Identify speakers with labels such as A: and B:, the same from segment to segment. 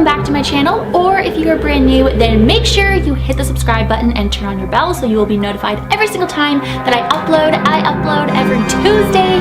A: welcome back to my channel, or if you are brand new, then make sure you hit the subscribe button and turn on your bell so you will be notified every single time that I upload. I upload every Tuesday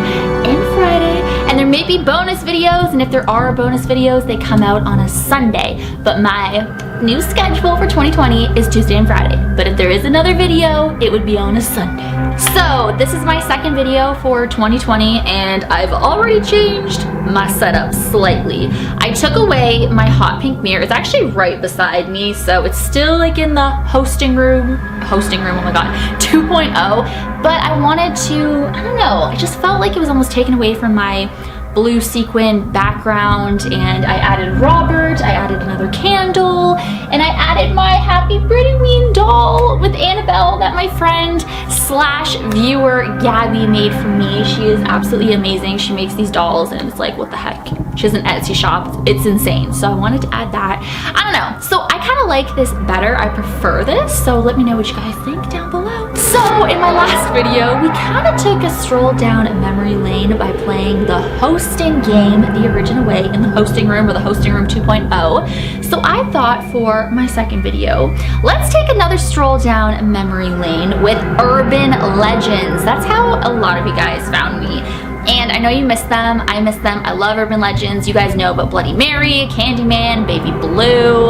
A: and Friday, and there may be bonus videos, and if there are bonus videos, they come out on a Sunday, but my new schedule for 2020 is Tuesday and Friday, but if there is another video, it would be on a Sunday. So this is my second video for 2020, and I've already changed my setup slightly. I took away my hot pink mirror. It's actually right beside me, so it's still like in the hosting room, oh my god, 2.0, but I wanted to, I don't know, I just felt like it was almost taken away from my blue sequin background, and I added Robert, I added another candle, and I added my Happy Pretty Ween doll with Annabelle that my friend slash viewer Gabby made for me. She is absolutely amazing. She makes these dolls and it's like, what the heck? She has an Etsy shop. It's insane. So I wanted to add that. I don't know. So I kind of like this better. I prefer this. So let me know what you guys think down below. So in my last video, we kind of took a stroll down memory lane by playing the hosting game the original way in the hosting room, or the hosting room 2.0. So I thought for my second video, let's take another stroll down memory lane with urban legends. That's how a lot of you guys found me. And I know you miss them. I miss them. I love urban legends. You guys know about Bloody Mary, Candyman, Baby Blue,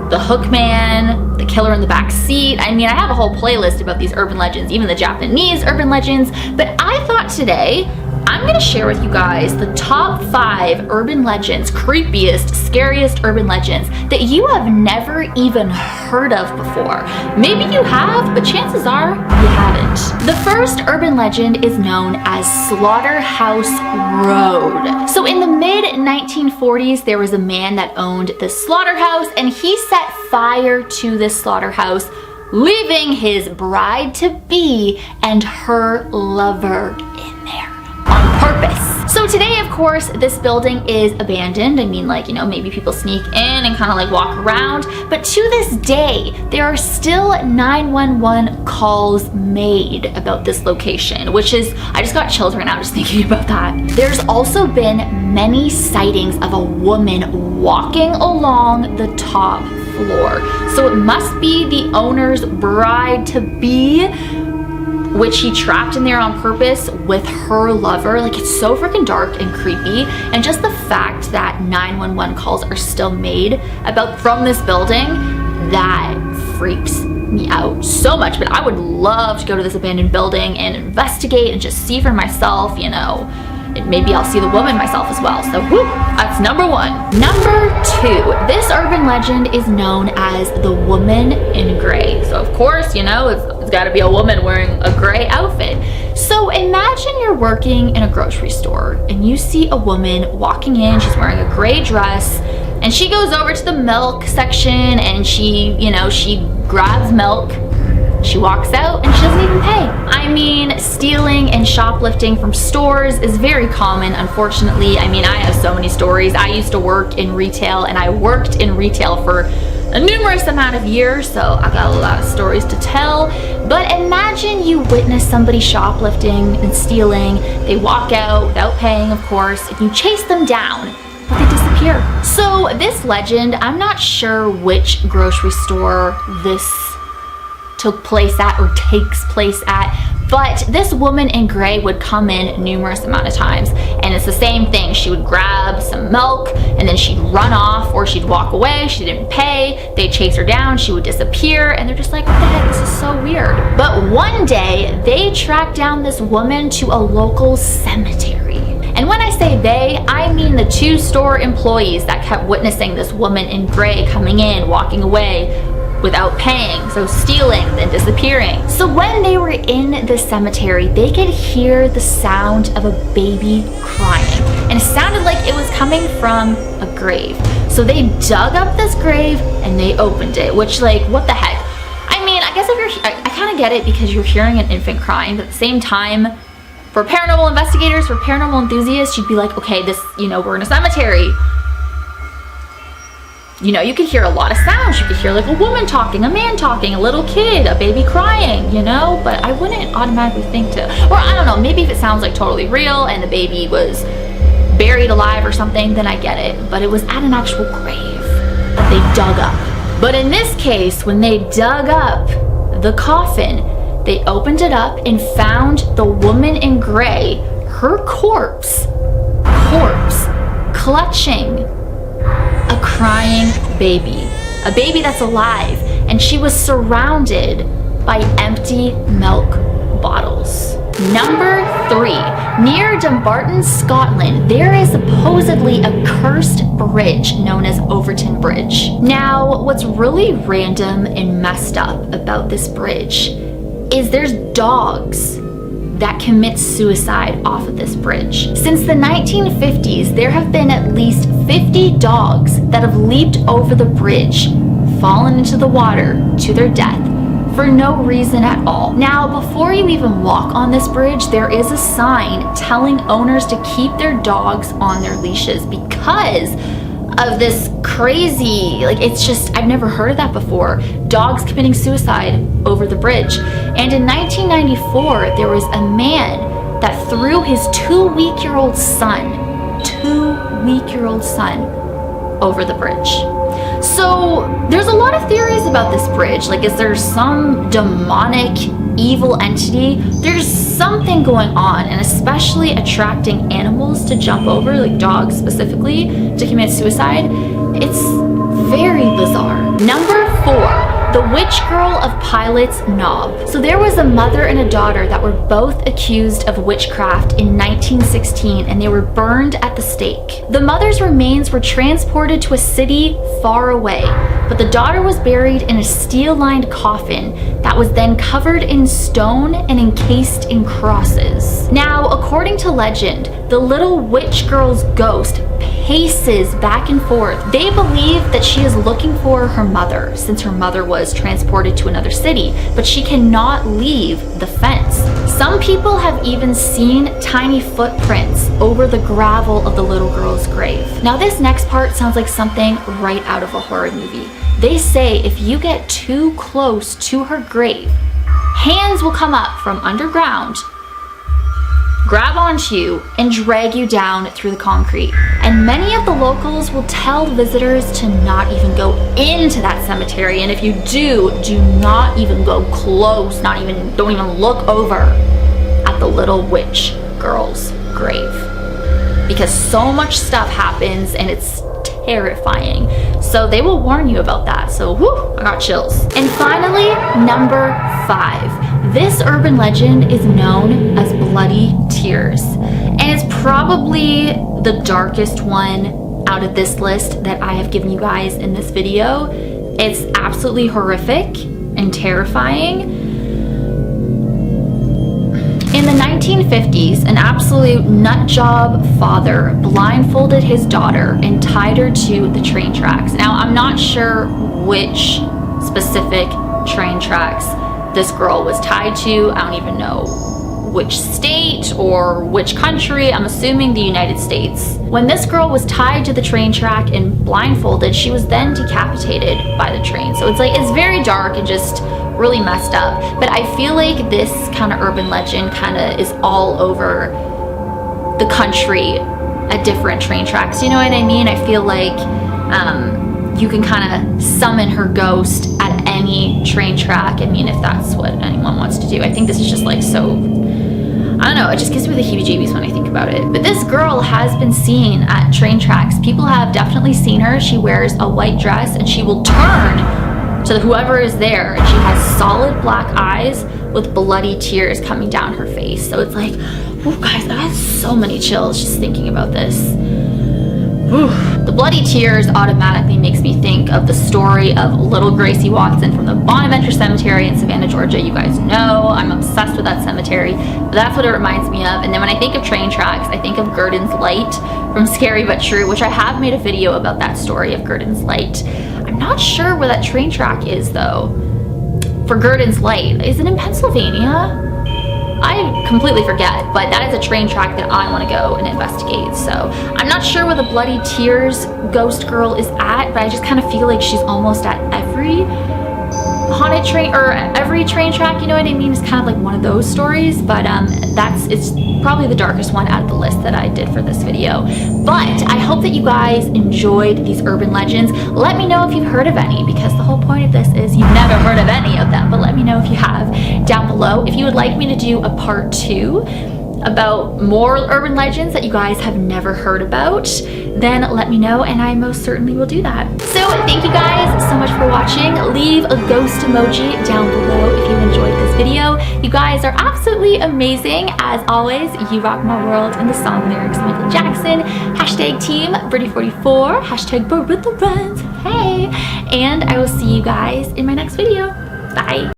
A: the Hookman, the Killer in the Back Seat. I mean, I have a whole playlist about these urban legends, even the Japanese urban legends. But I thought today, I'm gonna share with you guys the top 5 urban legends, creepiest, scariest urban legends that you have never even heard of before. Maybe you have, but chances are you haven't. The first urban legend is known as Slaughterhouse Road. So in the mid-1940s, there was a man that owned this slaughterhouse, and he set fire to this slaughterhouse, leaving his bride-to-be and her lover in there on purpose. So today, of course, this building is abandoned. I mean, like, you know, maybe people sneak in and kind of like walk around, but to this day, there are still 911 calls made about this location, which is, I just got chills right now just thinking about that. There's also been many sightings of a woman walking along the top floor. So it must be the owner's bride-to-be, which he trapped in there on purpose with her lover. Like, it's so freaking dark and creepy. And just the fact that 911 calls are still made from this building, that freaks me out so much. But I would love to go to this abandoned building and investigate and just see for myself, you know. And maybe I'll see the woman myself as well. So whoop, that's number 1. Number 2, this urban legend is known as the woman in gray. So of course, you know, it's got to be a woman wearing a gray outfit. So imagine you're working in a grocery store and you see a woman walking in. She's wearing a gray dress, and she goes over to the milk section and she, you know, she grabs milk. She walks out and she doesn't even pay. I mean, stealing and shoplifting from stores is very common, unfortunately. I mean, I have so many stories. I used to work in retail, and I worked in retail for a numerous amount of years, so I got a lot of stories to tell. But imagine you witness somebody shoplifting and stealing. They walk out without paying, of course, and you chase them down, but they disappear. So this legend, I'm not sure which grocery store this took place at or takes place at, but this woman in gray would come in numerous amount of times, and it's the same thing. She would grab some milk and then she'd run off, or she'd walk away. She didn't pay. They'd chase her down. She would disappear, and they're just like, what the heck, this is so weird. But one day they tracked down this woman to a local cemetery. And when I say they, I mean the 2 store employees that kept witnessing this woman in gray coming in, walking away without paying, so stealing, then disappearing. So when they were in the cemetery, they could hear the sound of a baby crying, and it sounded like it was coming from a grave. So they dug up this grave and they opened it, which, like, what the heck? I mean, I guess if you're, I kind of get it because you're hearing an infant crying, but at the same time, for paranormal investigators, for paranormal enthusiasts, you'd be like, okay, this, you know, we're in a cemetery. You know, you could hear a lot of sounds. You could hear like a woman talking, a man talking, a little kid, a baby crying, you know, but I wouldn't automatically think to, or I don't know, maybe if it sounds like totally real and the baby was buried alive or something, then I get it, but it was at an actual grave. that they dug up. But in this case, when they dug up the coffin, they opened it up and found the woman in gray, her corpse, clutching a crying baby. A baby that's alive, and she was surrounded by empty milk bottles. Number 3, near Dumbarton, Scotland, there is supposedly a cursed bridge known as Overtoun Bridge. Now, what's really random and messed up about this bridge is there's dogs that commit suicide off of this bridge. Since the 1950s, there have been at least 50 dogs that have leaped over the bridge, fallen into the water to their death for no reason at all. Now, before you even walk on this bridge, there is a sign telling owners to keep their dogs on their leashes because of this crazy, it's just, I've never heard of that before. Dogs committing suicide over the bridge. And in 1994, there was a man that threw his 2-week-old son over the bridge. So there's a lot of theories about this bridge. Is there some demonic evil entity? There's something going on, and especially attracting animals to jump over, like dogs specifically, to commit suicide. It's very bizarre. Number 4, the witch girl of Pilot's Knob. So there was a mother and a daughter that were both accused of witchcraft in 1916, and they were burned at the stake. The mother's remains were transported to a city far away, but the daughter was buried in a steel-lined coffin that was then covered in stone and encased in crosses. Now, according to legend, the little witch girl's ghost paces back and forth. They believe that she is looking for her mother, since her mother was transported to another city, but she cannot leave the fence. Some people have even seen tiny footprints over the gravel of the little girl's grave. Now, this next part sounds like something right out of a horror movie. They say if you get too close to her grave, hands will come up from underground, grab onto you, and drag you down through the concrete. And many of the locals will tell visitors to not even go into that cemetery. And if you do not even go close, don't even look over at the little witch girl's grave. Because so much stuff happens and it's terrifying. So they will warn you about that. So whew, I got chills. And finally, number 5. This urban legend is known as Bloody Tears. And it's probably the darkest one out of this list that I have given you guys in this video. It's absolutely horrific and terrifying. In the 1950s, an absolute nutjob father blindfolded his daughter and tied her to the train tracks. Now, I'm not sure which specific train tracks this girl was tied to. I don't even know which state or which country. I'm assuming the United States. When this girl was tied to the train track and blindfolded, she was then decapitated by the train. So it's very dark and just really messed up. But I feel like this kind of urban legend kind of is all over the country at different train tracks. You know what I mean? I feel like you can kind of summon her ghost at any train track. I mean, if that's what anyone wants to do. I think this is just so, I don't know, it just gives me the heebie-jeebies when I think about it. But this girl has been seen at train tracks. People have definitely seen her. She wears a white dress and she will turn to whoever is there, and she has solid black eyes with bloody tears coming down her face. So it's oh guys, I have so many chills just thinking about this. The bloody tears automatically makes me think of the story of little Gracie Watson from the Bonaventure Cemetery in Savannah, Georgia. You guys know I'm obsessed with that cemetery, but that's what it reminds me of. And then when I think of train tracks, I think of Gurdon's Light from Scary But True, which I have made a video about that story of Gurdon's Light. I'm not sure where that train track is though for Gurdon's Light. Is it in Pennsylvania? I completely forget, but that is a train track that I want to go and investigate. So I'm not sure where the Bloody Tears ghost girl is at, but I just kind of feel like she's almost at every haunted train, or every train track, you know what I mean, is kind of like one of those stories, but it's probably the darkest one out of the list that I did for this video. But I hope that you guys enjoyed these urban legends. Let me know if you've heard of any, because the whole point of this is you've never heard of any of them, but let me know if you have down below. If you would like me to do a part 2 about more urban legends that you guys have never heard about, then let me know and I most certainly will do that. So thank you guys so much for watching. Leave a ghost emoji down below if you enjoyed this video. You guys are absolutely amazing. As always, you rock my world, and the song lyrics Michael Jackson. Hashtag team Birdie44, hashtag bird with the runs. Hey, and I will see you guys in my next video. Bye.